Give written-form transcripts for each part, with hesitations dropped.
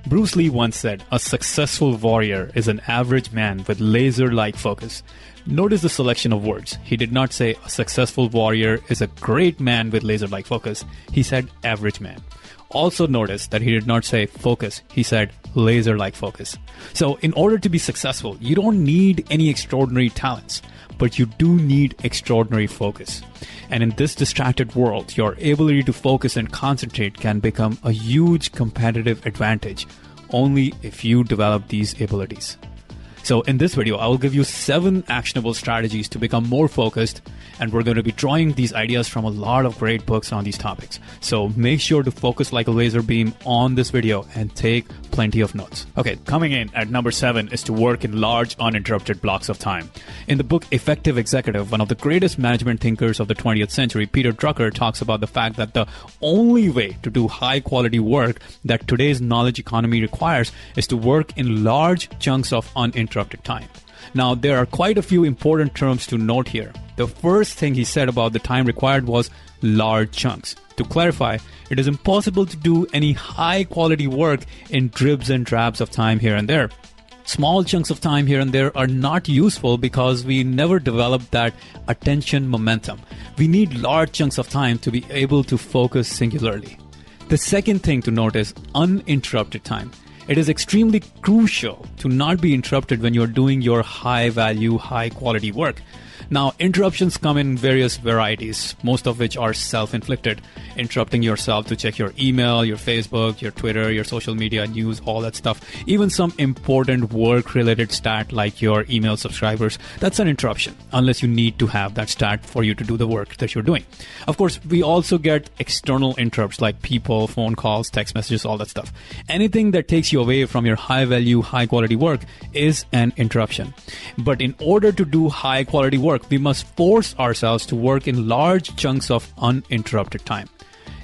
Bruce Lee once said, "A successful warrior is an average man with laser-like focus." Notice the selection of words. He did not say a successful warrior is a great man with laser-like focus. He said average man. Also notice that he did not say focus. He said laser-like focus. So in order to be successful, you don't need any extraordinary talents, but you do need extraordinary focus. And in this distracted world, your ability to focus and concentrate can become a huge competitive advantage only if you develop these abilities. So in this video, I will give you 7 actionable strategies to become more focused, and we're going to be drawing these ideas from a lot of great books on these topics. So make sure to focus like a laser beam on this video and take plenty of notes. Okay, coming in at number 7 is to work in large uninterrupted blocks of time. In the book Effective Executive, one of the greatest management thinkers of the 20th century, Peter Drucker, talks about the fact that the only way to do high quality work that today's knowledge economy requires is to work in large chunks of uninterrupted time. Now, there are quite a few important terms to note here. The first thing he said about the time required was large chunks. To clarify, it is impossible to do any high quality work in dribs and drabs of time here and there. Small chunks of time here and there are not useful because we never develop that attention momentum. We need large chunks of time to be able to focus singularly. The second thing to note is uninterrupted time. It is extremely crucial to not be interrupted when you're doing your high value, high quality work. Now, interruptions come in various varieties, most of which are self-inflicted. Interrupting yourself to check your email, your Facebook, your Twitter, your social media, news, all that stuff. Even some important work-related stat like your email subscribers, that's an interruption, unless you need to have that stat for you to do the work that you're doing. Of course, we also get external interrupts like people, phone calls, text messages, all that stuff. Anything that takes you away from your high-value, high-quality work is an interruption. But in order to do high-quality work, we must force ourselves to work in large chunks of uninterrupted time.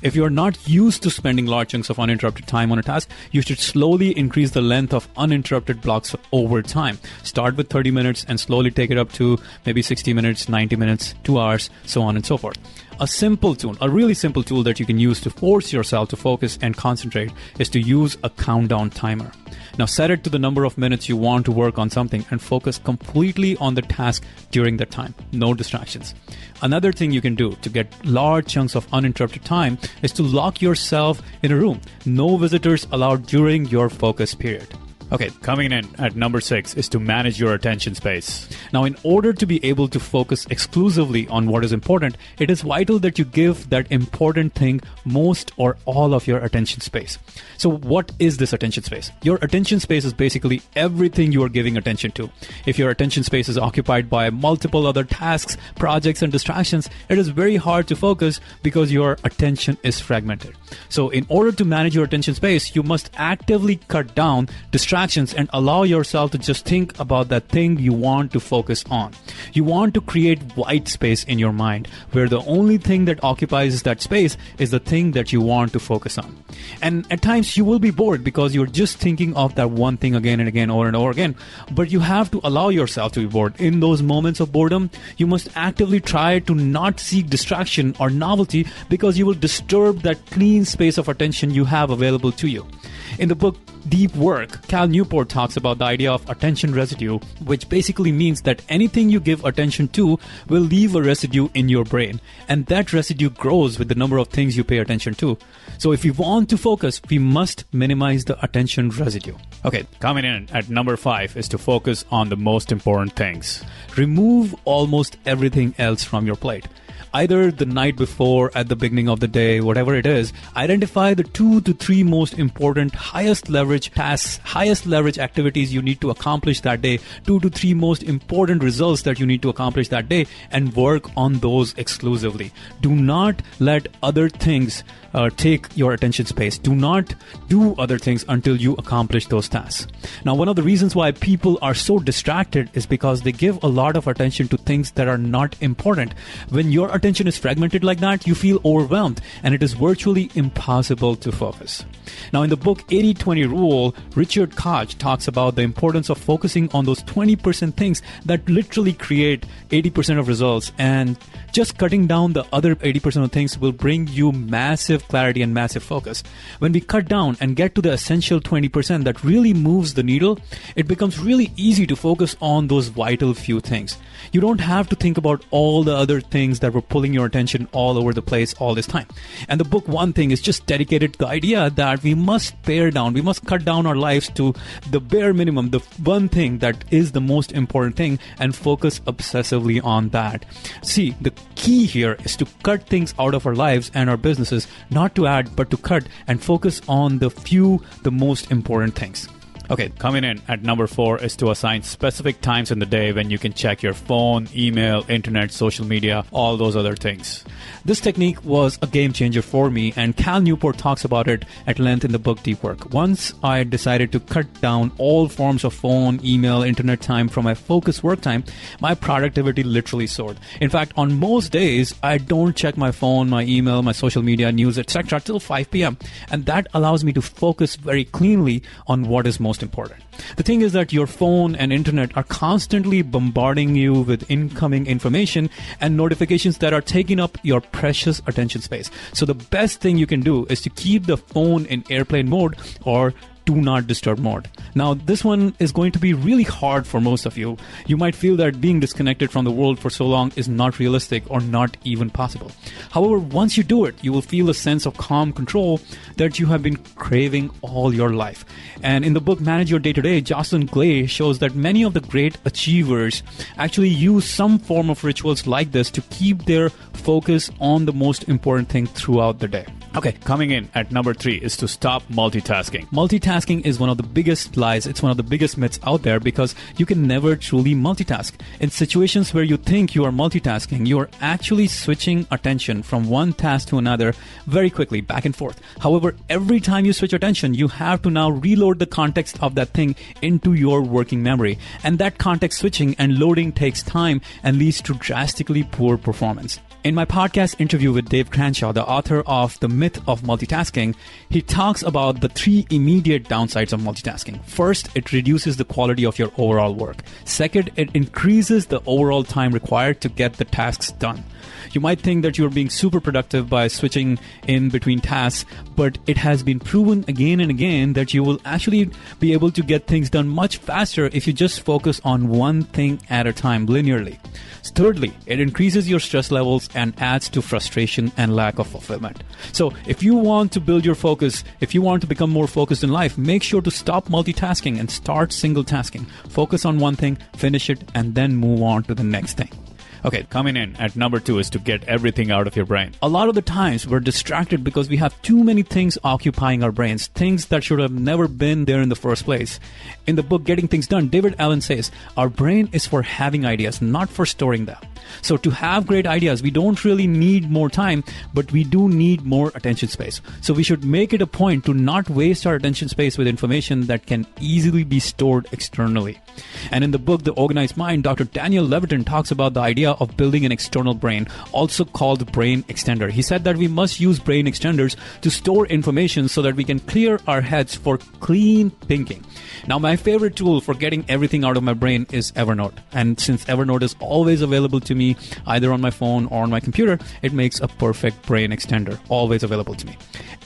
If you're not used to spending large chunks of uninterrupted time on a task, you should slowly increase the length of uninterrupted blocks over time. Start with 30 minutes and slowly take it up to maybe 60 minutes, 90 minutes, 2 hours, so on and so forth. A simple tool, a really simple tool that you can use to force yourself to focus and concentrate is to use a countdown timer. Now set it to the number of minutes you want to work on something and focus completely on the task during that time. No distractions. Another thing you can do to get large chunks of uninterrupted time is to lock yourself in a room. No visitors allowed during your focus period. Okay, coming in at number 6 is to manage your attention space. Now, in order to be able to focus exclusively on what is important, it is vital that you give that important thing most or all of your attention space. So what is this attention space? Your attention space is basically everything you are giving attention to. If your attention space is occupied by multiple other tasks, projects, and distractions, it is very hard to focus because your attention is fragmented. So in order to manage your attention space, you must actively cut down distractions and allow yourself to just think about that thing you want to focus on. You want to create white space in your mind where the only thing that occupies that space is the thing that you want to focus on. And at times you will be bored because you're just thinking of that one thing again and again, over and over again. But you have to allow yourself to be bored. In those moments of boredom, you must actively try to not seek distraction or novelty because you will disturb that clean space of attention you have available to you. In the book Deep Work, Cal Newport talks about the idea of attention residue, which basically means that anything you give attention to will leave a residue in your brain, and that residue grows with the number of things you pay attention to. So if we want to focus, we must minimize the attention residue. Okay, coming in at number 5 is to focus on the most important things. Remove almost everything else from your plate. Either the night before, at the beginning of the day, whatever it is, identify the 2 to 3 most important, highest leverage tasks, highest leverage activities you need to accomplish that day, 2 to 3 most important results that you need to accomplish that day, and work on those exclusively. Do not let other things take your attention space. Do not do other things until you accomplish those tasks. Now, one of the reasons why people are so distracted is because they give a lot of attention to things that are not important. When your attention attention is fragmented like that, you feel overwhelmed and it is virtually impossible to focus. Now, in the book 80-20 Rule, Richard Koch talks about the importance of focusing on those 20% things that literally create 80% of results, and just cutting down the other 80% of things will bring you massive clarity and massive focus. When we cut down and get to the essential 20% that really moves the needle, it becomes really easy to focus on those vital few things. You don't have to think about all the other things that were pulling your attention all over the place all this time. And the book One Thing is just dedicated to the idea that we must pare down, we must cut down our lives to the bare minimum, the one thing that is the most important thing, and focus obsessively on that. See, the key here is to cut things out of our lives and our businesses, not to add, but to cut and focus on the few, the most important things. Okay, coming in at number 4 is to assign specific times in the day when you can check your phone, email, internet, social media, all those other things. This technique was a game changer for me, and Cal Newport talks about it at length in the book Deep Work. Once I decided to cut down all forms of phone, email, internet time from my focused work time, my productivity literally soared. In fact, on most days, I don't check my phone, my email, my social media, news, etc. till 5 p.m. And that allows me to focus very cleanly on what is most important. The thing is that your phone and internet are constantly bombarding you with incoming information and notifications that are taking up your precious attention space. So the best thing you can do is to keep the phone in airplane mode or do not disturb mode. Now, this one is going to be really hard for most of you. You might feel that being disconnected from the world for so long is not realistic or not even possible. However, once you do it, you will feel a sense of calm control that you have been craving all your life. And in the book Manage Your Day-to-Day, Jocelyn Glay shows that many of the great achievers actually use some form of rituals like this to keep their focus on the most important thing throughout the day. Okay, coming in at number 3 is to stop multitasking. Multitasking is one of the biggest lies. It's one of the biggest myths out there because you can never truly multitask. In situations where you think you are multitasking, you are actually switching attention from one task to another very quickly, back and forth. However, every time you switch attention, you have to now reload the context of that thing into your working memory. And that context switching and loading takes time and leads to drastically poor performance. In my podcast interview with Dave Cranshaw, the author of The Myth of Multitasking, he talks about the 3 immediate downsides of multitasking. First, it reduces the quality of your overall work. Second, it increases the overall time required to get the tasks done. You might think that you're being super productive by switching in between tasks, but it has been proven again and again that you will actually be able to get things done much faster if you just focus on one thing at a time linearly. Thirdly, it increases your stress levels and adds to frustration and lack of fulfillment. So if you want to build your focus, if you want to become more focused in life, make sure to stop multitasking and start single tasking. Focus on one thing, finish it, and then move on to the next thing. Okay, coming in at number 2 is to get everything out of your brain. A lot of the times we're distracted because we have too many things occupying our brains, things that should have never been there in the first place. In the book Getting Things Done, David Allen says, our brain is for having ideas, not for storing them. So to have great ideas, we don't really need more time, but we do need more attention space. So we should make it a point to not waste our attention space with information that can easily be stored externally. And in the book, The Organized Mind, Dr. Daniel Levitin talks about the idea of building an external brain, also called brain extender. He said that we must use brain extenders to store information so that we can clear our heads for clean thinking. Now, my favorite tool for getting everything out of my brain is Evernote. And since Evernote is always available to me, either on my phone or on my computer, it makes a perfect brain extender, always available to me.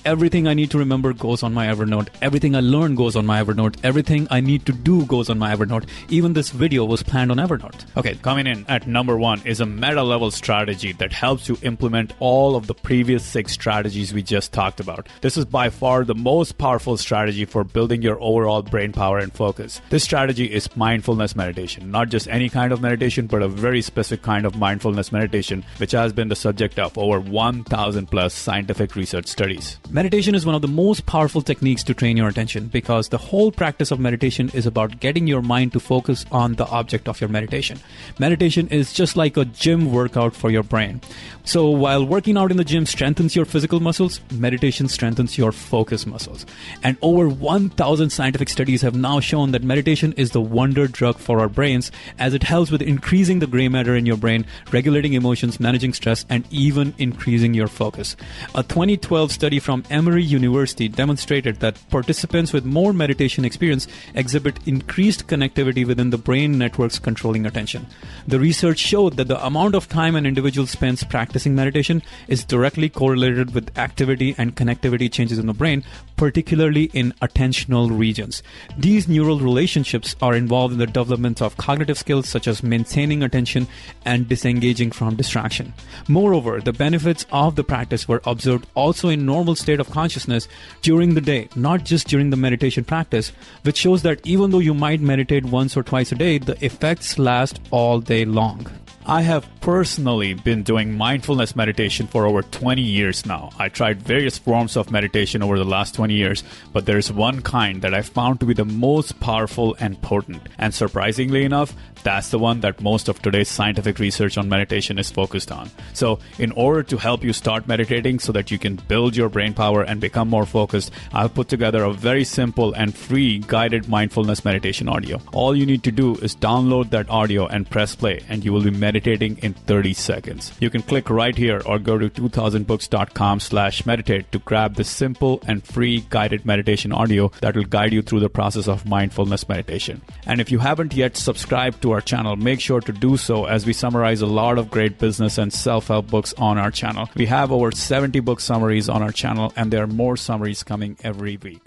Everything I need to remember goes on my Evernote. Everything I learn goes on my Evernote. Everything I need to do goes on my Evernote. Even this video was planned on Evernote. Okay, coming in at number 1 is a meta-level strategy that helps you implement all of the previous 6 strategies we just talked about. This is by far the most powerful strategy for building your overall brain power and focus. This strategy is mindfulness meditation. Not just any kind of meditation, but a very specific kind of mindfulness meditation, which has been the subject of over 1,000 plus scientific research studies. Meditation is one of the most powerful techniques to train your attention because the whole practice of meditation is about getting your mind to focus on the object of your meditation. Meditation is just like a gym workout for your brain. So while working out in the gym strengthens your physical muscles, meditation strengthens your focus muscles. And over 1,000 scientific studies have now shown that meditation is the wonder drug for our brains, as it helps with increasing the gray matter in your brain, regulating emotions, managing stress, and even increasing your focus. A 2012 study from Emory University demonstrated that participants with more meditation experience exhibit increased connectivity within the brain networks controlling attention. The research showed that the amount of time an individual spends practicing meditation is directly correlated with activity and connectivity changes in the brain, particularly in attentional regions. These neural relationships are involved in the development of cognitive skills such as maintaining attention and disengaging from distraction. Moreover, the benefits of the practice were observed also in normal state of consciousness during the day, not just during the meditation practice, which shows that even though you might meditate once or twice a day, the effects last all day long. I have personally been doing mindfulness meditation for over 20 years now. I tried various forms of meditation over the last 20 years, but there is one kind that I found to be the most powerful and potent. And surprisingly enough, that's the one that most of today's scientific research on meditation is focused on. So in order to help you start meditating so that you can build your brain power and become more focused, I've put together a very simple and free guided mindfulness meditation audio. All you need to do is download that audio and press play, and you will be meditating in 30 seconds. You can click right here or go to 2000books.com/meditate to grab the simple and free guided meditation audio that will guide you through the process of mindfulness meditation. And if you haven't yet subscribed to our channel, make sure to do so, as we summarize a lot of great business and self-help books on our channel. We have over 70 book summaries on our channel, and there are more summaries coming every week.